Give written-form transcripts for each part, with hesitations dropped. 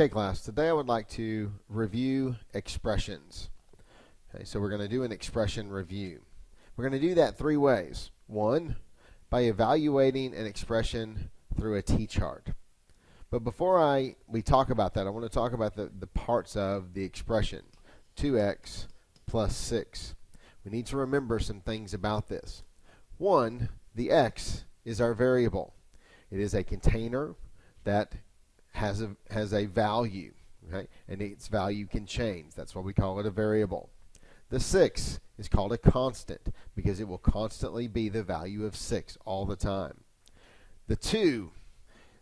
Okay, class, today I would like to review expressions. Okay, so we're going to do an expression review. We're going to do that three ways. One, by evaluating an expression through a t-chart. But before we talk about that, I want to talk about the parts of the expression. 2x plus 6. We need to remember some things about this. One, the x is our variable. It is a container that has a value, okay? And its value can change. That's why we call it a variable. The 6 is called a constant because it will constantly be the value of 6 all the time. The 2,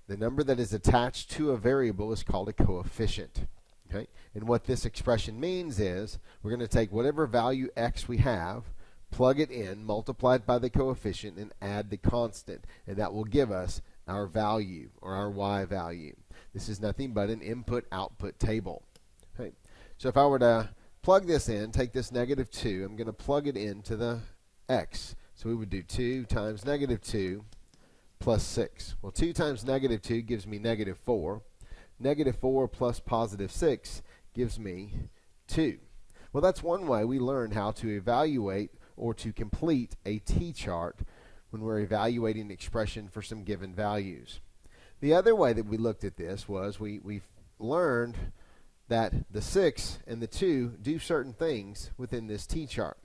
the number that is attached to a variable, is called a coefficient. Okay? And what this expression means is we're going to take whatever value x we have, plug it in, multiply it by the coefficient, and add the constant. And that will give us our value, or our y value. This is nothing but an input-output table. Okay? So if I were to plug this in, take this negative 2, I'm going to plug it into the x. So we would do 2 times negative 2 plus 6. Well, 2 times negative 2 gives me negative 4. Negative 4 plus positive 6 gives me 2. Well, that's one way we learn how to evaluate or to complete a t-chart when we're evaluating an expression for some given values. The other way that we looked at this was we've learned that the 6 and the 2 do certain things within this t-chart.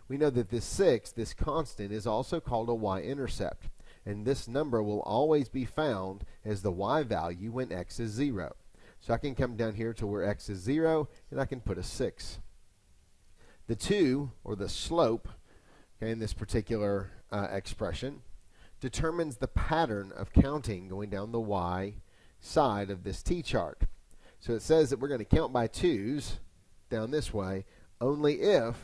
We know that this 6, this constant, is also called a Y-intercept. And this number will always be found as the y value when x is 0. So I can come down here to where x is 0, and I can put a 6. The 2, or the slope, okay, in this particular expression, determines the pattern of counting going down the y side of this t-chart. So it says that we're going to count by 2's down this way only if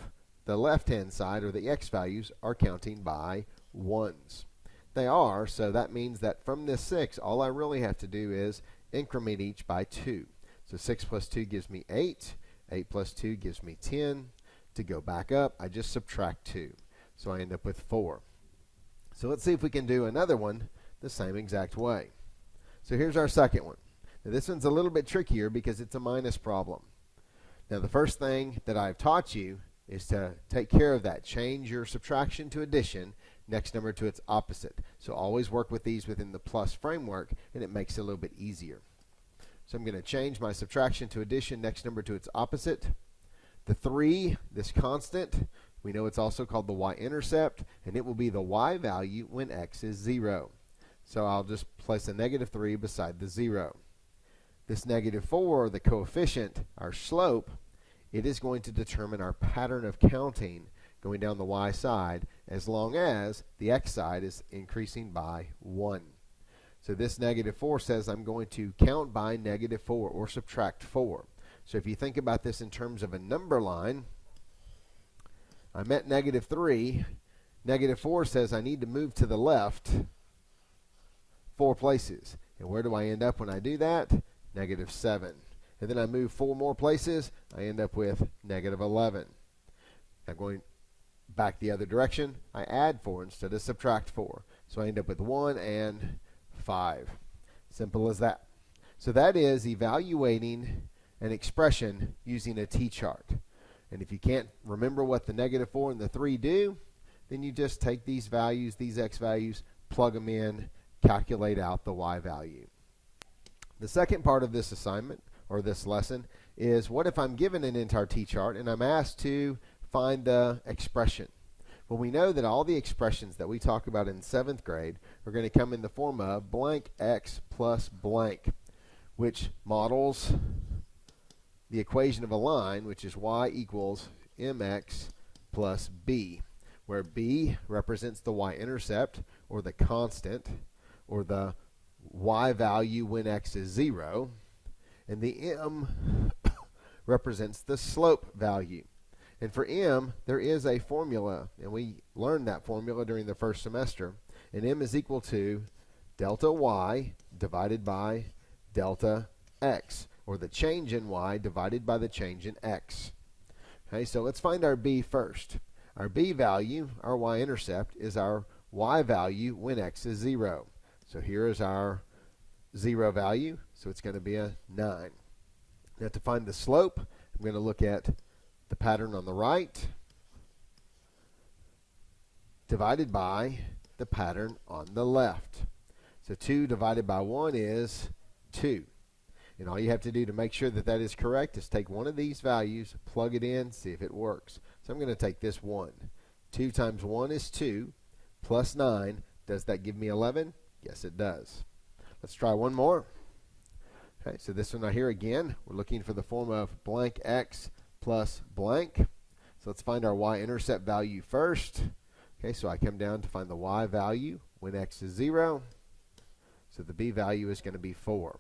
the left-hand side, or the x values, are counting by 1's. They are, so that means that from this 6, all I really have to do is increment each by 2. So 6 plus 2 gives me 8. 8 plus 2 gives me 10. To go back up, I just subtract 2. So I end up with 4. So let's see if we can do another one the same exact way. So here's our second one. Now this one's a little bit trickier because it's a minus problem. Now the first thing that I've taught you is to take care of that. Change your subtraction to addition, next number to its opposite. So always work with these within the plus framework, and it makes it a little bit easier. So I'm going to change my subtraction to addition, next number to its opposite. The 3, this constant, we know it's also called the Y-intercept, and it will be the y value when x is 0. So I'll just place a negative 3 beside the 0. This negative 4, the coefficient, our slope, it is going to determine our pattern of counting going down the y side as long as the x side is increasing by 1. So this negative 4 says I'm going to count by negative 4 or subtract 4. So if you think about this in terms of a number line, I'm at negative 3. Negative 4 says I need to move to the left 4 places. And where do I end up when I do that? Negative 7. And then I move 4 more places, I end up with negative 11. I'm going back the other direction, I add 4 instead of subtract 4. So I end up with 1 and 5. Simple as that. So that is evaluating an expression using a t-chart. And if you can't remember what the negative 4 and the 3 do, then you just take these values, these x values, plug them in, calculate out the y value. The second part of this assignment, or this lesson, is what if I'm given an entire t-chart and I'm asked to find the expression? Well, we know that all the expressions that we talk about in 7th grade are going to come in the form of blank x plus blank, which models the equation of a line, which is y equals mx plus b, where b represents the y-intercept, or the constant, or the y value when x is 0, and the m represents the slope value. And for m, there is a formula, and we learned that formula during the first semester, and m is equal to delta y divided by delta x, or the change in y divided by the change in x. Okay, so let's find our b first. Our b value, our y-intercept, is our y value when x is 0. So here is our 0 value, so it's going to be a 9. Now to find the slope, I'm going to look at the pattern on the right divided by the pattern on the left. So 2 divided by 1 is 2. And all you have to do to make sure that that is correct is take one of these values, plug it in, see if it works. So I'm going to take this 1. 2 times 1 is 2, plus 9. Does that give me 11? Yes, it does. Let's try one more. Okay, so this one right here again, we're looking for the form of blank x plus blank. So let's find our y-intercept value first. Okay, so I come down to find the y value when x is 0. So the b value is going to be 4.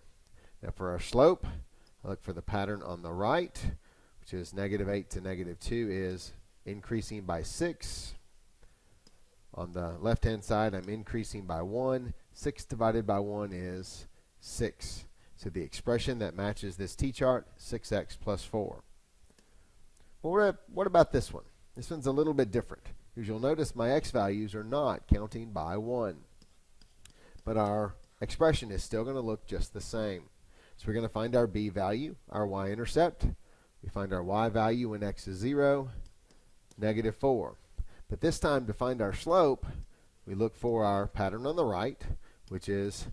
Now for our slope, I look for the pattern on the right, which is -8 to -2 is increasing by 6. On the left-hand side, I'm increasing by 1. 6 divided by 1 is 6. So the expression that matches this t-chart, 6x plus 4. Well, what about this one? This one's a little bit different, because you'll notice my x values are not counting by 1. But our expression is still going to look just the same. So we're going to find our b value, our y-intercept. We find our y value when x is 0, -4. But this time to find our slope, we look for our pattern on the right, which is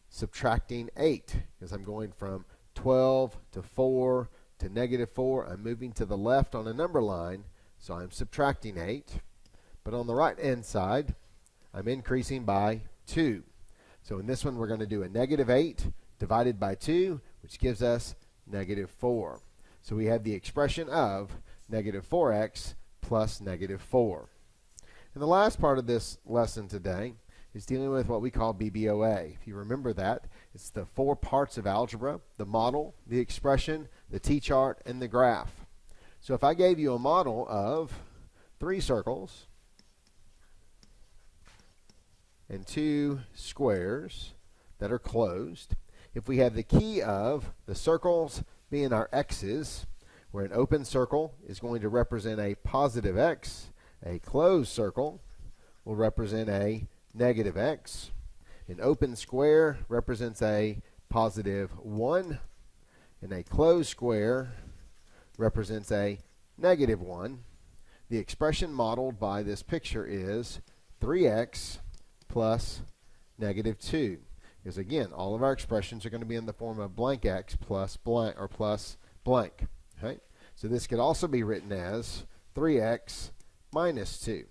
subtracting 8, because I'm going from 12 to 4 to -4. I'm moving to the left on a number line, so I'm subtracting 8. But on the right-hand side, I'm increasing by 2. So in this one, we're going to do a -8 divided by 2, which gives us -4. So we have the expression of -4x plus -4. And the last part of this lesson today is dealing with what we call BBOA. If you remember that, it's the 4 parts of algebra: the model, the expression, the t-chart, and the graph. So if I gave you a model of 3 circles and 2 squares that are closed, if we have the key of the circles being our x's, where an open circle is going to represent a positive x, a closed circle will represent a negative x, an open square represents a positive 1, and a closed square represents a negative 1. The expression modeled by this picture is 3x plus -2. Because again, all of our expressions are going to be in the form of blank x plus blank, or plus blank. Okay? So this could also be written as 3x minus 2.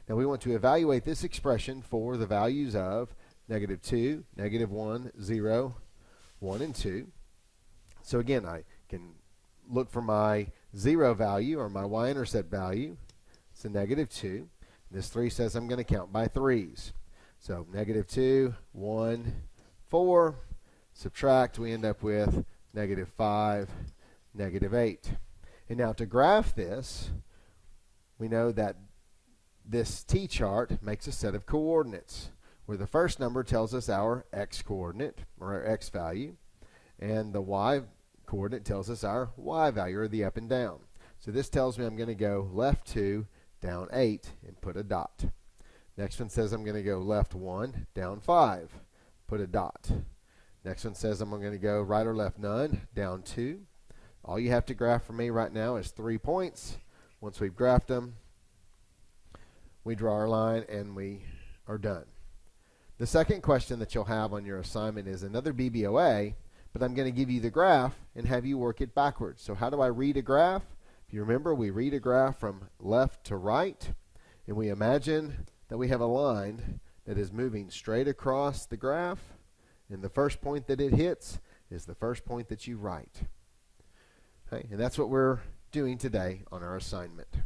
Now we want to evaluate this expression for the values of -2, -1, 0, 1, and 2. So again, I can look for my 0 value, or my y-intercept value. It's a -2. This 3 says I'm going to count by 3's. So -2, 1, 4, subtract, we end up with -5, -8. And now to graph this, we know that this t-chart makes a set of coordinates, where the first number tells us our x-coordinate, or our x value, and the y-coordinate tells us our y value, or the up and down. So this tells me I'm going to go left 2, down 8, and put a dot. Next one says I'm going to go left 1, down 5, put a dot. Next one says I'm going to go right or left none, down 2. All you have to graph for me right now is 3 points. Once we've graphed them, we draw our line and we are done. The second question that you'll have on your assignment is another BBOA, but I'm going to give you the graph and have you work it backwards. So how do I read a graph? If you remember, we read a graph from left to right, and we imagine that we have a line that is moving straight across the graph, and the first point that it hits is the first point that you write. Okay? And that's what we're doing today on our assignment.